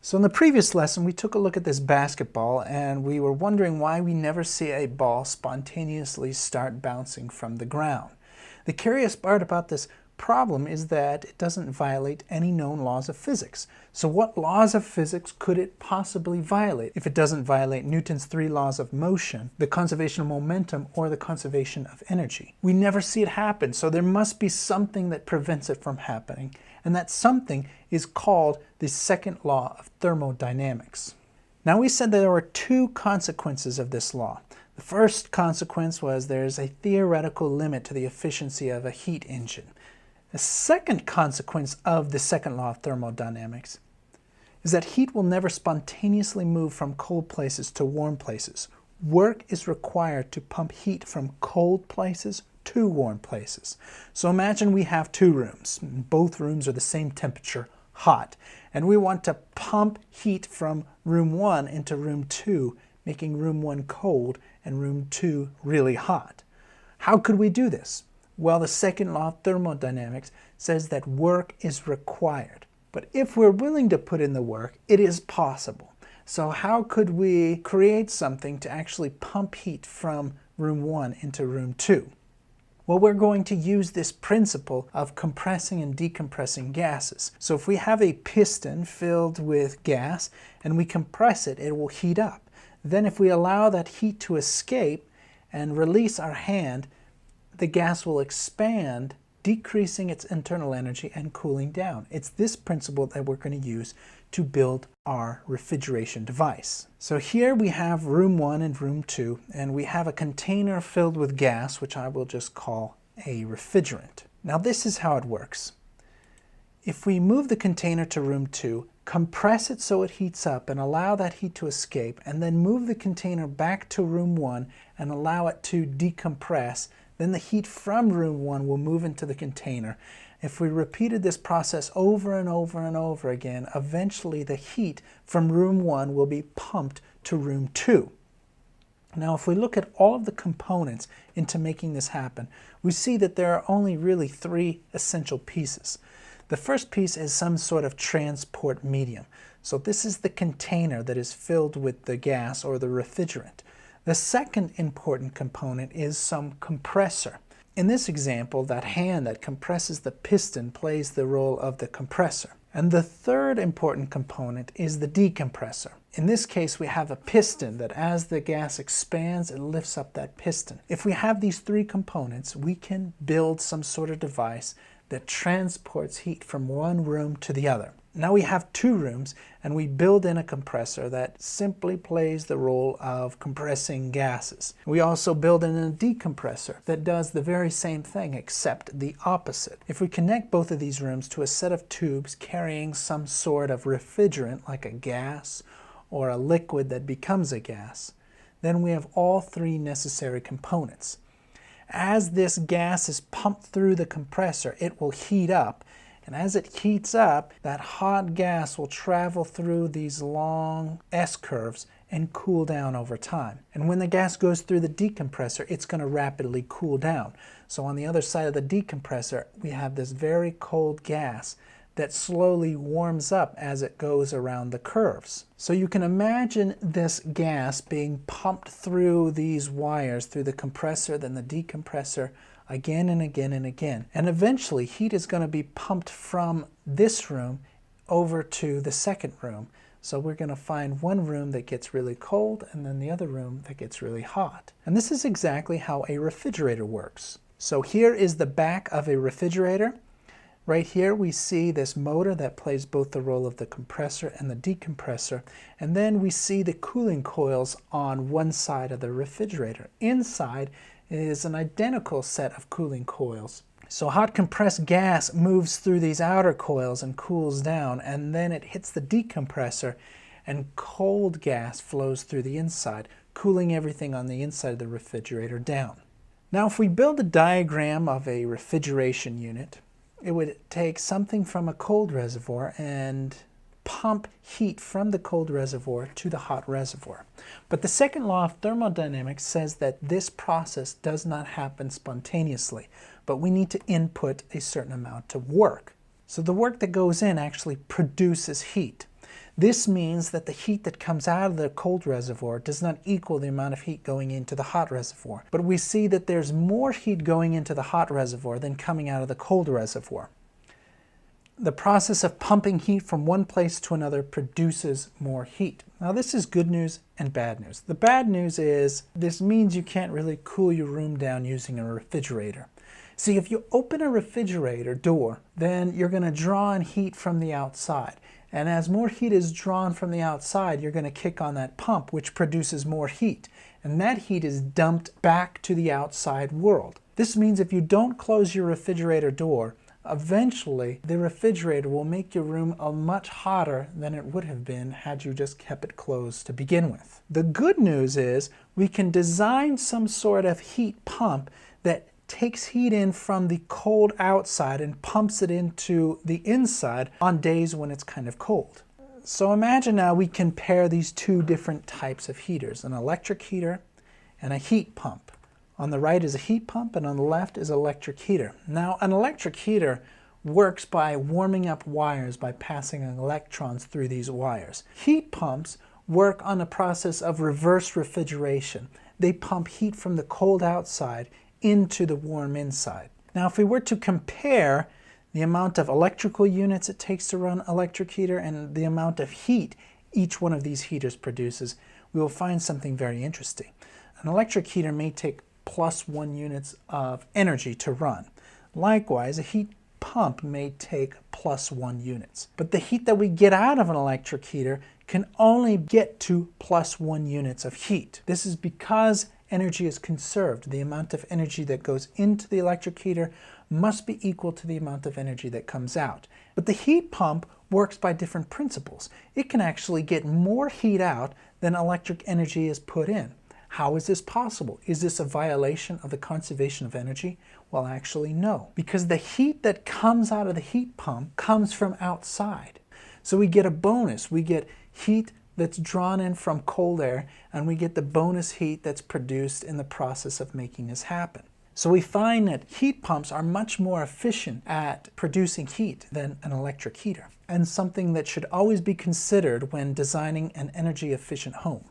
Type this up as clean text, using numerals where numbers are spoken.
So in the previous lesson, we took a look at this basketball and we were wondering why we never see a ball spontaneously start bouncing from the ground. The curious part about this problem is that it doesn't violate any known laws of physics. So what laws of physics could it possibly violate if it doesn't violate Newton's 3 laws of motion, the conservation of momentum, or the conservation of energy? We never see it happen, so there must be something that prevents it from happening, and that something is called the second law of thermodynamics. Now we said that there were 2 consequences of this law. The first consequence was there's a theoretical limit to the efficiency of a heat engine. The second consequence of the second law of thermodynamics is that heat will never spontaneously move from cold places to warm places. Work is required to pump heat from cold places to warm places. So imagine we have 2 rooms. Both rooms are the same temperature, hot, and we want to pump heat from room 1 into room 2, making room 1 cold and room 2 really hot. How could we do this? Well, the second law of thermodynamics says that work is required. But if we're willing to put in the work, it is possible. So how could we create something to actually pump heat from room 1 into room 2? Well, we're going to use this principle of compressing and decompressing gases. So if we have a piston filled with gas and we compress it, it will heat up. Then if we allow that heat to escape and release our hand, the gas will expand, decreasing its internal energy and cooling down. It's this principle that we're going to use to build our refrigeration device. So here we have room 1 and room 2, and we have a container filled with gas, which I will just call a refrigerant. Now this is how it works. If we move the container to room 2, compress it so it heats up and allow that heat to escape, and then move the container back to room 1 and allow it to decompress, then the heat from room 1 will move into the container. If we repeated this process over and over and over again, eventually the heat from room 1 will be pumped to room 2. Now if we look at all of the components into making this happen, we see that there are only really 3 essential pieces. The first piece is some sort of transport medium. So this is the container that is filled with the gas or the refrigerant. The second important component is some compressor. In this example, that hand that compresses the piston plays the role of the compressor. And the third important component is the decompressor. In this case, we have a piston that as the gas expands, it lifts up that piston. If we have these 3 components, we can build some sort of device that transports heat from one room to the other. Now we have 2 rooms, and we build in a compressor that simply plays the role of compressing gases. We also build in a decompressor that does the very same thing except the opposite. If we connect both of these rooms to a set of tubes carrying some sort of refrigerant like a gas or a liquid that becomes a gas, then we have all 3 necessary components. As this gas is pumped through the compressor, it will heat up. And as it heats up, that hot gas will travel through these long S-curves and cool down over time. And when the gas goes through the decompressor, it's going to rapidly cool down. So on the other side of the decompressor, we have this very cold gas that slowly warms up as it goes around the curves. So you can imagine this gas being pumped through these wires, through the compressor, then the decompressor, again and again and again. And eventually heat is going to be pumped from this room over to the second room. So we're going to find one room that gets really cold and then the other room that gets really hot. And this is exactly how a refrigerator works. So here is the back of a refrigerator. Right here we see this motor that plays both the role of the compressor and the decompressor, and then we see the cooling coils on one side of the refrigerator. Inside is an identical set of cooling coils. So hot compressed gas moves through these outer coils and cools down, and then it hits the decompressor and cold gas flows through the inside, cooling everything on the inside of the refrigerator down. Now if we build a diagram of a refrigeration unit, it would take something from a cold reservoir and pump heat from the cold reservoir to the hot reservoir. But the second law of thermodynamics says that this process does not happen spontaneously, but we need to input a certain amount of work. So the work that goes in actually produces heat. This means that the heat that comes out of the cold reservoir does not equal the amount of heat going into the hot reservoir. But we see that there's more heat going into the hot reservoir than coming out of the cold reservoir. The process of pumping heat from one place to another produces more heat. Now this is good news and bad news. The bad news is this means you can't really cool your room down using a refrigerator. See, if you open a refrigerator door, then you're going to draw in heat from the outside. And as more heat is drawn from the outside, you're going to kick on that pump, which produces more heat. And that heat is dumped back to the outside world. This means if you don't close your refrigerator door, eventually the refrigerator will make your room much hotter than it would have been had you just kept it closed to begin with. The good news is we can design some sort of heat pump that takes heat in from the cold outside and pumps it into the inside on days when it's kind of cold. So imagine now we compare these two different types of heaters, an electric heater and a heat pump. On the right is a heat pump and on the left is an electric heater. Now an electric heater works by warming up wires by passing electrons through these wires. Heat pumps work on a process of reverse refrigeration. They pump heat from the cold outside into the warm inside. Now if we were to compare the amount of electrical units it takes to run an electric heater and the amount of heat each one of these heaters produces, we will find something very interesting. An electric heater may take +1 units of energy to run. Likewise, a heat pump may take +1 units. But the heat that we get out of an electric heater can only get to +1 units of heat. This is because energy is conserved. The amount of energy that goes into the electric heater must be equal to the amount of energy that comes out. But the heat pump works by different principles. It can actually get more heat out than electric energy is put in. How is this possible? Is this a violation of the conservation of energy? Well, actually no, because the heat that comes out of the heat pump comes from outside. So we get a bonus. We get heat that's drawn in from cold air, and we get the bonus heat that's produced in the process of making this happen. So we find that heat pumps are much more efficient at producing heat than an electric heater, and something that should always be considered when designing an energy efficient home.